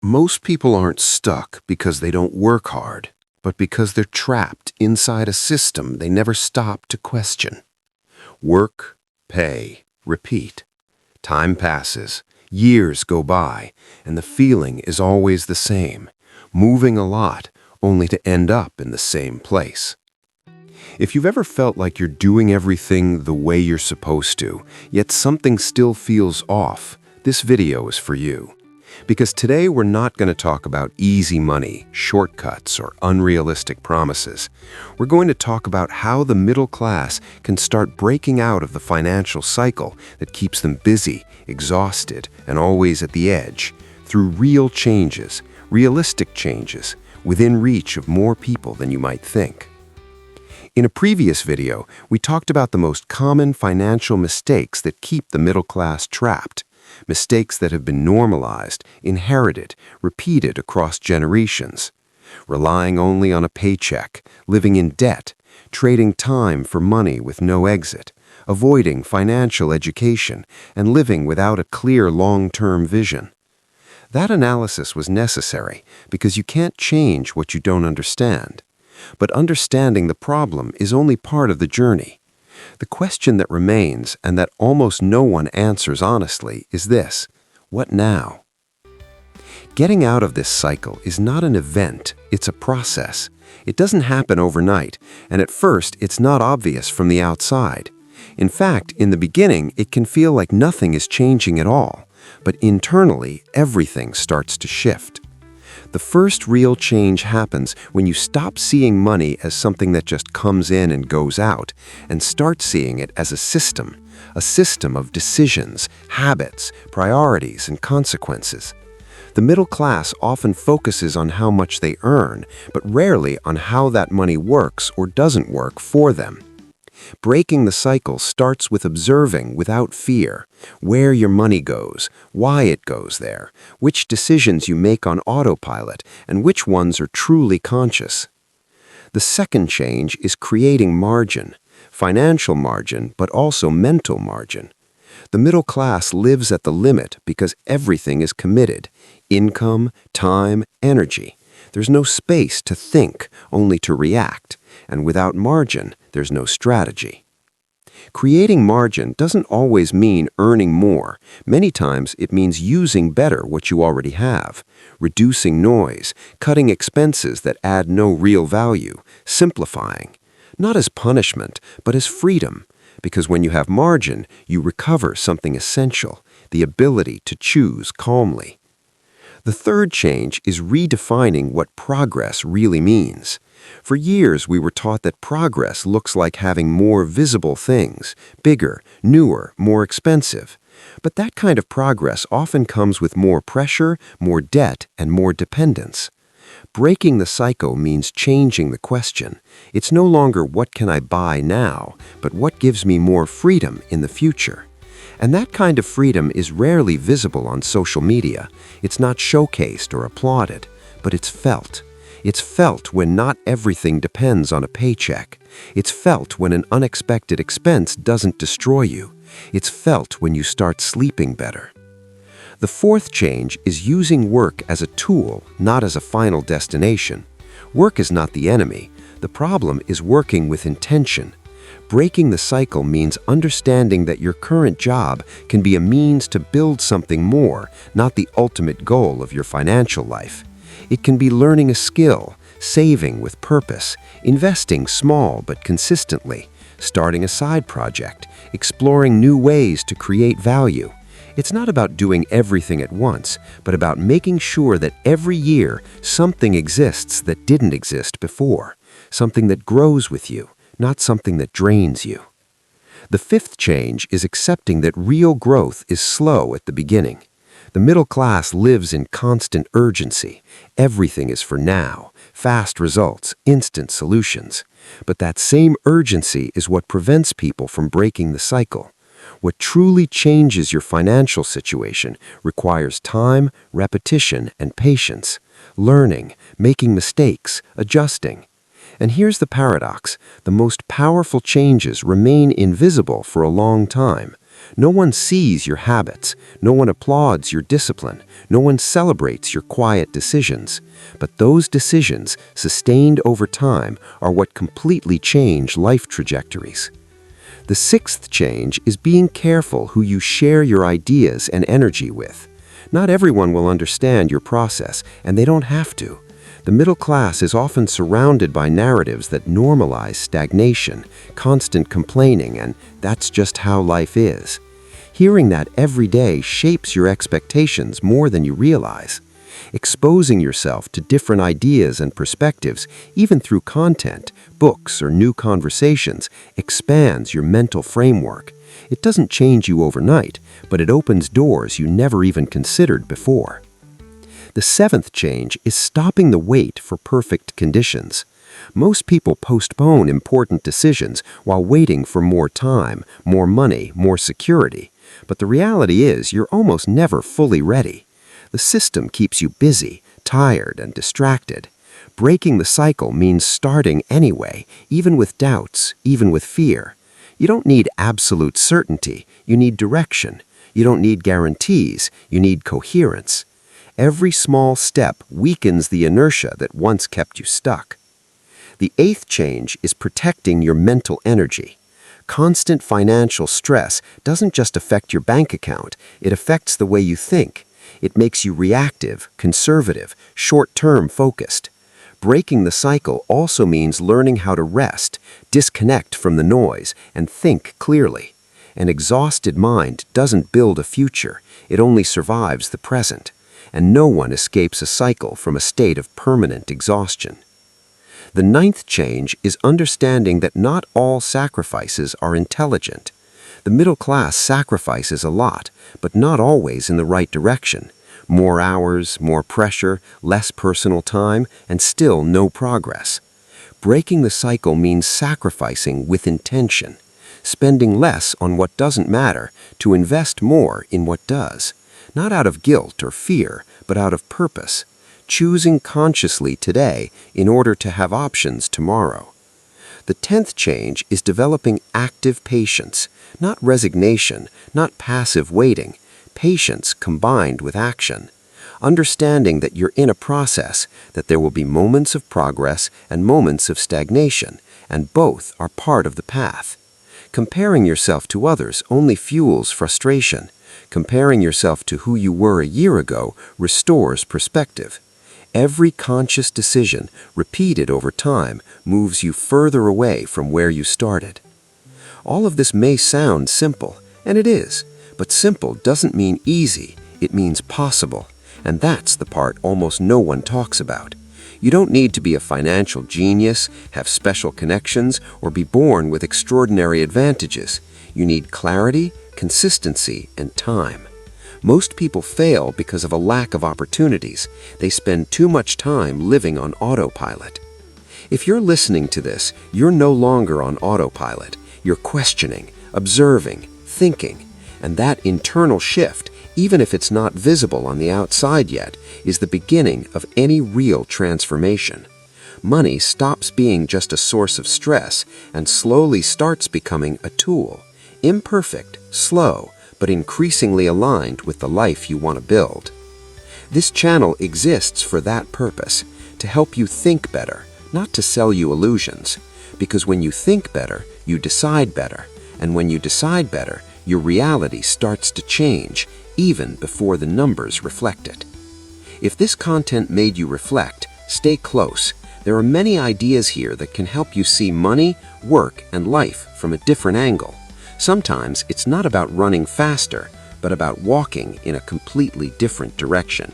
Most people aren't stuck because they don't work hard, but because they're trapped inside a system they never stop to question. Work, pay, repeat. Time passes, years go by, and the feeling is always the same, moving a lot, only to end up in the same place. If you've ever felt like you're doing everything the way you're supposed to, yet something still feels off, this video is for you. Because today we're not going to talk about easy money, shortcuts, or unrealistic promises. We're going to talk about how the middle class can start breaking out of the financial cycle that keeps them busy, exhausted, and always at the edge, through real changes, realistic changes, within reach of more people than you might think. In a previous video, we talked about the most common financial mistakes that keep the middle class trapped. Mistakes that have been normalized, inherited, repeated across generations. Relying only on a paycheck, living in debt, trading time for money with no exit, avoiding financial education, and living without a clear long-term vision. That analysis was necessary because you can't change what you don't understand. But understanding the problem is only part of the journey. The question that remains, and that almost no one answers honestly, is this: what now? Getting out of this cycle is not an event, it's a process. It doesn't happen overnight, and at first it's not obvious from the outside. In fact, in the beginning, it can feel like nothing is changing at all, but internally, everything starts to shift. The first real change happens when you stop seeing money as something that just comes in and goes out, and start seeing it as a system of decisions, habits, priorities, and consequences. The middle class often focuses on how much they earn, but rarely on how that money works or doesn't work for them. Breaking the cycle starts with observing without fear where your money goes, why it goes there, which decisions you make on autopilot, and which ones are truly conscious. The second change is creating margin, financial margin, but also mental margin. The middle class lives at the limit because everything is committed: income, time, energy. There's no space to think, only to react. And without margin, there's no strategy. Creating margin doesn't always mean earning more. Many times it means using better what you already have, reducing noise, cutting expenses that add no real value, simplifying. Not as punishment, but as freedom. Because when you have margin, you recover something essential, the ability to choose calmly. The third change is redefining what progress really means. For years, we were taught that progress looks like having more visible things, bigger, newer, more expensive. But that kind of progress often comes with more pressure, more debt, and more dependence. Breaking the cycle means changing the question. It's no longer what can I buy now, but what gives me more freedom in the future. And that kind of freedom is rarely visible on social media. It's not showcased or applauded, but it's felt. It's felt when not everything depends on a paycheck. It's felt when an unexpected expense doesn't destroy you. It's felt when you start sleeping better. The fourth change is using work as a tool, not as a final destination. Work is not the enemy. The problem is working with intention. Breaking the cycle means understanding that your current job can be a means to build something more, not the ultimate goal of your financial life. It can be learning a skill, saving with purpose, investing small but consistently, starting a side project, exploring new ways to create value. It's not about doing everything at once, but about making sure that every year something exists that didn't exist before, something that grows with you, not something that drains you. The fifth change is accepting that real growth is slow at the beginning. The middle class lives in constant urgency. Everything is for now, fast results, instant solutions. But that same urgency is what prevents people from breaking the cycle. What truly changes your financial situation requires time, repetition, and patience, learning, making mistakes, adjusting. And here's the paradox: the most powerful changes remain invisible for a long time. No one sees your habits, no one applauds your discipline, no one celebrates your quiet decisions. But those decisions, sustained over time, are what completely change life trajectories. The sixth change is being careful who you share your ideas and energy with. Not everyone will understand your process, and they don't have to. The middle class is often surrounded by narratives that normalize stagnation, constant complaining, and that's just how life is. Hearing that every day shapes your expectations more than you realize. Exposing yourself to different ideas and perspectives, even through content, books, or new conversations, expands your mental framework. It doesn't change you overnight, but it opens doors you never even considered before. The seventh change is stopping the wait for perfect conditions. Most people postpone important decisions while waiting for more time, more money, more security. But the reality is you're almost never fully ready. The system keeps you busy, tired, and distracted. Breaking the cycle means starting anyway, even with doubts, even with fear. You don't need absolute certainty, you need direction. You don't need guarantees, you need coherence. Every small step weakens the inertia that once kept you stuck. The eighth change is protecting your mental energy. Constant financial stress doesn't just affect your bank account, it affects the way you think. It makes you reactive, conservative, short-term focused. Breaking the cycle also means learning how to rest, disconnect from the noise, and think clearly. An exhausted mind doesn't build a future, it only survives the present. And no one escapes a cycle from a state of permanent exhaustion. The ninth change is understanding that not all sacrifices are intelligent. The middle class sacrifices a lot, but not always in the right direction. More hours, more pressure, less personal time, and still no progress. Breaking the cycle means sacrificing with intention, spending less on what doesn't matter to invest more in what does. Not out of guilt or fear, but out of purpose, choosing consciously today in order to have options tomorrow. The 10th change is developing active patience, not resignation, not passive waiting, patience combined with action. Understanding that you're in a process, that there will be moments of progress and moments of stagnation, and both are part of the path. Comparing yourself to others only fuels frustration. Comparing yourself to who you were a year ago restores perspective. Every conscious decision, repeated over time, moves you further away from where you started. All of this may sound simple, and it is, but simple doesn't mean easy, it means possible, and that's the part almost no one talks about. You don't need to be a financial genius, have special connections, or be born with extraordinary advantages. You need clarity, consistency, and time. Most people fail because of a lack of opportunities. They spend too much time living on autopilot. If you're listening to this, you're no longer on autopilot. You're questioning, observing, thinking, and that internal shift, even if it's not visible on the outside yet, is the beginning of any real transformation. Money stops being just a source of stress and slowly starts becoming a tool. Imperfect, slow, but increasingly aligned with the life you want to build. This channel exists for that purpose, to help you think better, not to sell you illusions. Because when you think better, you decide better. And when you decide better, your reality starts to change, even before the numbers reflect it. If this content made you reflect, stay close. There are many ideas here that can help you see money, work, and life from a different angle. Sometimes it's not about running faster, but about walking in a completely different direction.